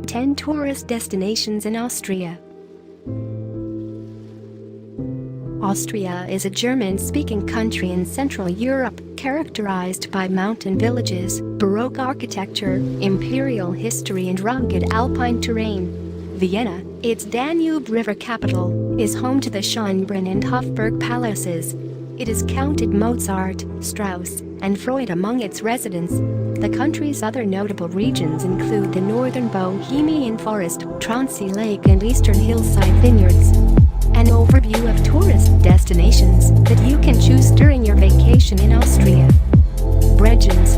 10 tourist destinations in Austria. Austria is a German-speaking country in Central Europe, characterized by mountain villages, baroque architecture, imperial history and rugged Alpine terrain. Vienna, its Danube River capital, is home to the Schönbrunn and Hofburg palaces. It has counted Mozart, Strauss, and Freud among its residents. The country's other notable regions include the northern Bohemian Forest, Traunsee Lake and eastern hillside vineyards. An overview of tourist destinations that you can choose during your vacation in Austria. Bregenz.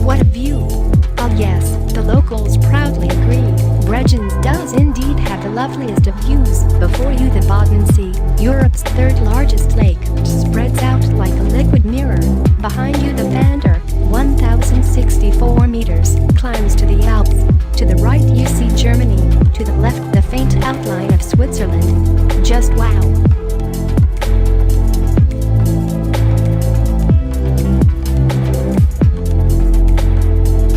What a view! Oh yes, the locals proudly agree. Bregenz does indeed have the loveliest of views. Before you the Bodensee Sea, Europe's third largest lake, spreads out like a liquid mirror. Behind you the Vander, 1,064 meters, climbs to the Alps. To the right you see Germany, to the left the faint outline of Switzerland. Just wow!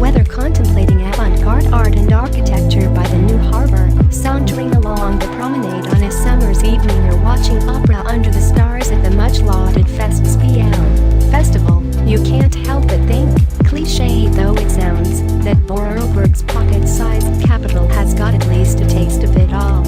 Whether contemplating avant-garde art and architecture by the new harbor, sauntering along the promenade on a summer's evening or watching opera under the stars at the much-lauded Festival, you can't help but think, cliché though it sounds, that Vorarlberg's pocket-sized capital has got at least a taste of it all.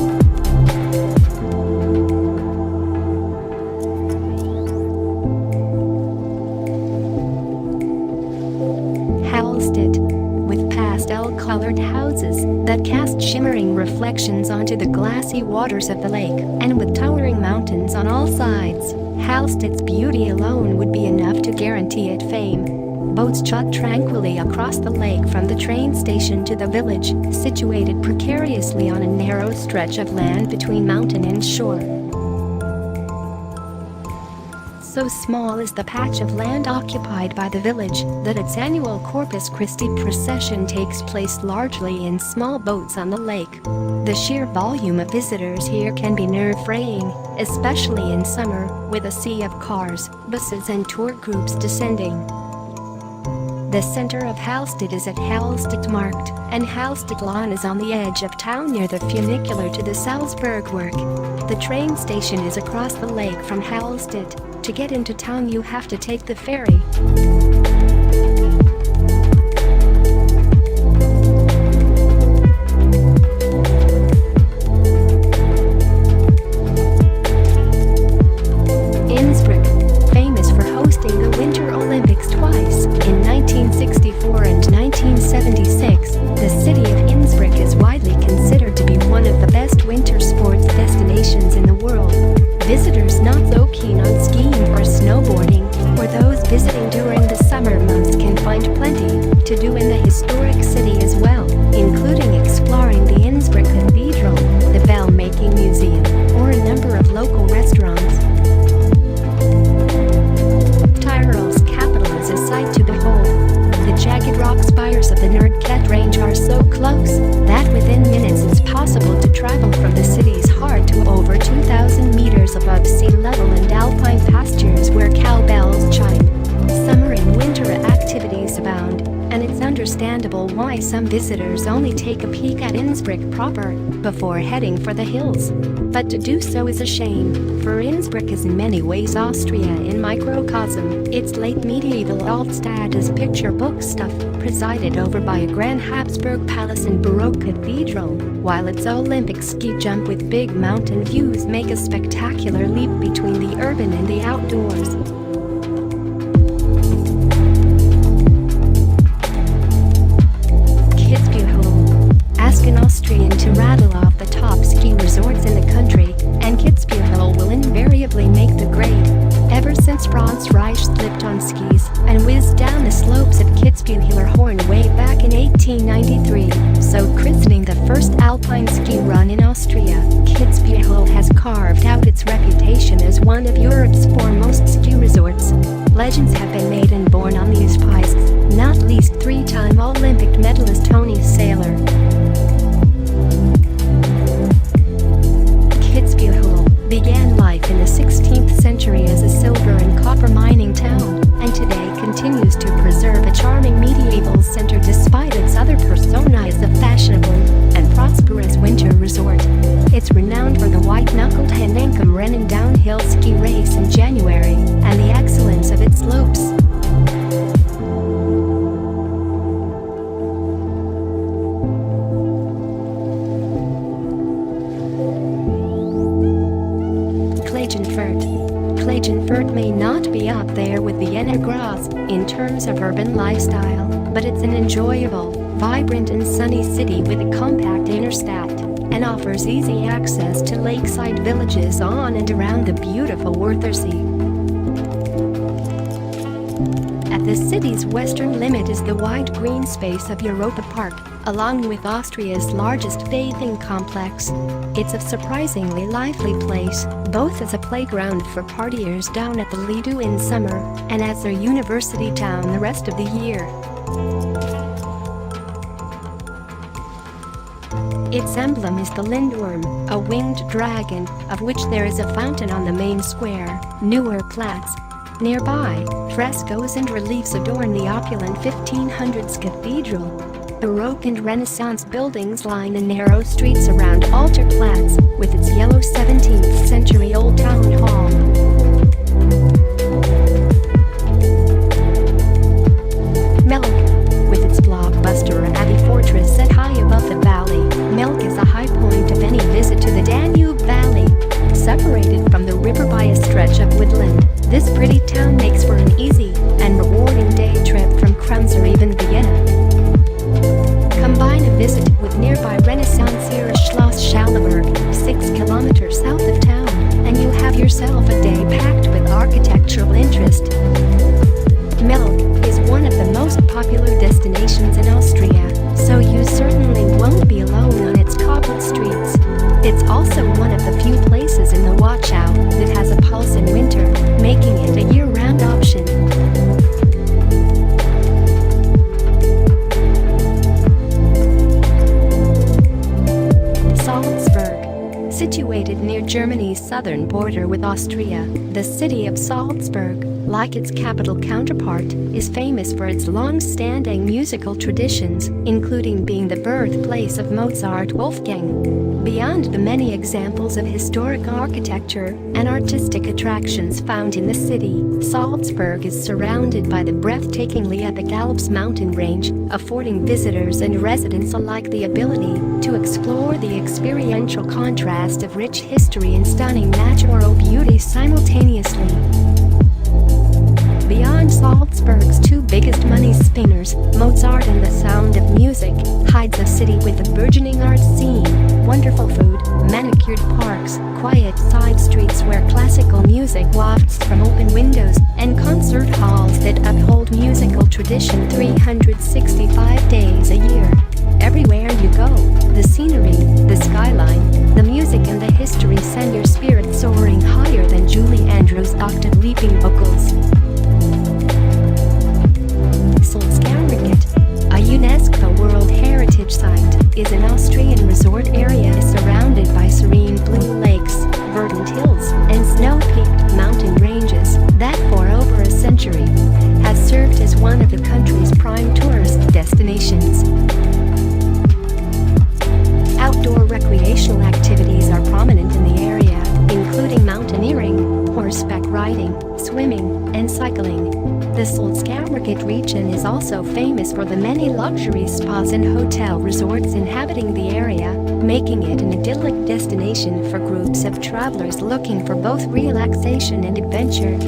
With pastel-colored houses that cast shimmering reflections onto the glassy waters of the lake, and with towering mountains on all sides, Hallstatt's beauty alone would be enough to guarantee it fame. Boats jog tranquilly across the lake from the train station to the village, situated precariously on a narrow stretch of land between mountain and shore. So small is the patch of land occupied by the village that its annual Corpus Christi procession takes place largely in small boats on the lake. The sheer volume of visitors here can be nerve-wracking, especially in summer, with a sea of cars, buses and tour groups descending. The center of Hallstatt is at Hallstattmarkt, and Hallstattlawn is on the edge of town near the funicular to the Salzburgwerk. The train station is across the lake from Hallstatt. To get into town you have to take the ferry. Innsbruck, famous for hosting the Winter Olympics twice, in 1964 and 1976, the city of Innsbruck is widely considered to be one of the best winter sports destinations in the world. Visitors not so keen on skiing or snowboarding, or those visiting during the summer months can find plenty to do in the historic city as well, including exploring the Innsbruck Cathedral, the bell-making museum, or a number of local restaurants. Tyrol's capital is a sight to behold. The jagged rock spires of the Nordkette Range are so close that within minutes it's possible to travel from the city's heart to over 2,000 meters above sea level and alpine pastures where cowbells chime. Summer and winter activities abound, and it's understandable why some visitors only take a peek at Innsbruck proper before heading for the hills. But to do so is a shame, for Innsbruck is in many ways Austria in microcosm. Its late medieval Altstadt is picture book stuff, presided over by a grand Habsburg palace and baroque cathedral, while its Olympic ski jump with big mountain views make a spectacular leap between the urban and the outdoors. Ask an Austrian to rattle off the top ski resorts in the country, and Kitzbühel will invariably make the grade. Ever since Franz Reich slipped on skis and whizzed down the slopes of Kitzbüheler Horn way back in 1893, so christening the first alpine ski run in Austria, Kitzbühel has carved out its reputation as one of Europe's foremost ski resorts. Legends have been made and born on these pistes, not least three-time Olympic medalist Tony Saylor. Kitzbühel began life in the 16th century as a silver and copper mining town, and today continues to preserve a charming medieval center despite its other personas of fashionable and prosperous there with Vienna Graz in terms of urban lifestyle, but it's an enjoyable, vibrant and sunny city with a compact Innenstadt, and offers easy access to lakeside villages on and around the beautiful Wörthersee. At the city's western limit is the wide green space of Europa Park, along with Austria's largest bathing complex. It's a surprisingly lively place, both as a playground for partiers down at the Lido in summer, and as their university town the rest of the year. Its emblem is the lindworm, a winged dragon, of which there is a fountain on the main square, Neuer Platz. Nearby, frescoes and reliefs adorn the opulent 1500s cathedral. Baroque and Renaissance buildings line the narrow streets around Alterplatz, with its yellow 17th century old town hall. Melk, with its blockbuster abbey fortress set high above the valley, Melk is a high point of any visit to the Danube Valley. Separated from the river by a stretch of woodland, this pretty town makes for an easy and rewarding day trip from Traunsee or even Vienna. Combine a visit with nearby Renaissance-era Schloss Schallenberg, 6 kilometers south of town, and you have yourself a day packed with architectural interest. Melk is one of the most popular destinations in Austria, so you certainly won't be alone on its cobbled streets. It's also one of the few places in the Watchow that has a pulse in winter, making it a year-round option. Salzburg. Situated near Germany's southern border with Austria, the city of Salzburg, like its capital counterpart, is famous for its long-standing musical traditions, including being the birthplace of Mozart Wolfgang. Beyond the many examples of historic architecture and artistic attractions found in the city, Salzburg is surrounded by the breathtakingly epic Alps mountain range, affording visitors and residents alike the ability to explore the experiential contrast of rich history and stunning natural beauty simultaneously. Beyond Salzburg's two biggest money spinners, Mozart and the Sound of Music, hides a city with a burgeoning art scene, wonderful food, manicured parks, quiet side streets where classical music wafts from open windows, and concert halls that uphold musical tradition 365 days a year. Everywhere you go, the scenery, the skyline, the music and the history send your spirit soaring higher than Julie Andrews' octave-leaping vocals. A UNESCO World Heritage Site, is an Austrian resort area surrounded by serene blue lakes, verdant hills, and snow-peaked mountain ranges that for over a century has served as one of the country's prime tourist destinations. Outdoor recreational activities are prominent in the area, including mountaineering, horseback riding, swimming, and cycling. The Salzkammergut region is also famous for the many luxury spas and hotel resorts inhabiting the area, making it an idyllic destination for groups of travelers looking for both relaxation and adventure.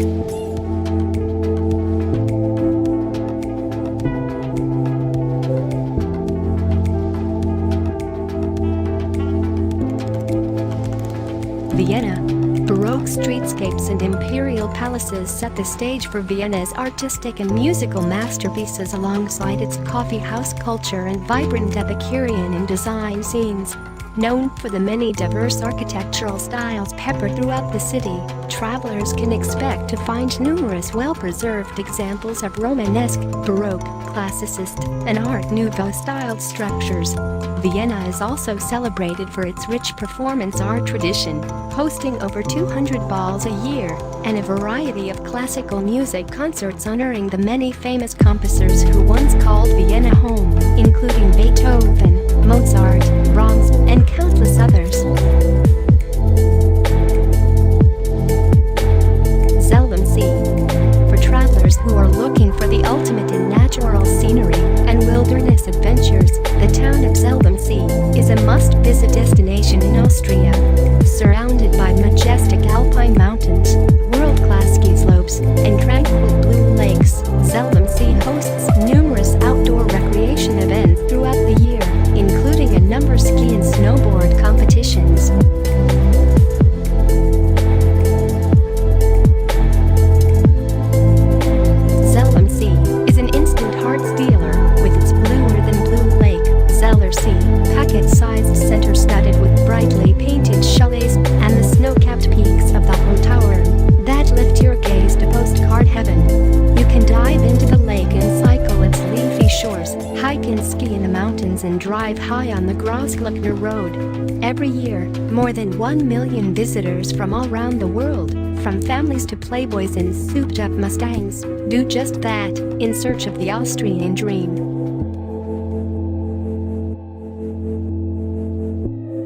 Vienna. Baroque streetscapes and imperial palaces set the stage for Vienna's artistic and musical masterpieces alongside its coffeehouse culture and vibrant Epicurean and design scenes. Known for the many diverse architectural styles peppered throughout the city, travelers can expect to find numerous well-preserved examples of Romanesque, Baroque, Classicist, and Art Nouveau-styled structures. Vienna is also celebrated for its rich performance art tradition, hosting over 200 balls a year, and a variety of classical music concerts honoring the many famous composers who once called Vienna home, including Beethoven, Mozart, Brahms, and countless others. Zelbensee. For travelers who are looking for the ultimate in natural scenery and wilderness adventures, the town of Zelbensee is a must-visit destination in Austria. Surrounded by majestic Alpine mountains, world-class ski slopes, and tranquil blue lakes, Zelbensee hosts numerous outdoor recreation events throughout the year, including a number of ski and snowboard competitions. Zelbensee is an instant heart stealer with its bluer-than-blue lake, Zellersee, packet-sized center studded with brightly painted chalets, and the snow-capped peaks of the Hohtauern that lift your gaze to postcard heaven. You can dive into the lake and cycle its leafy shores, hike and ski in the mountains, and drive high on the Großglockner Road. Every year, more than 1 million visitors from all around the world, from families to playboys and souped-up Mustangs, do just that, in search of the Austrian dream.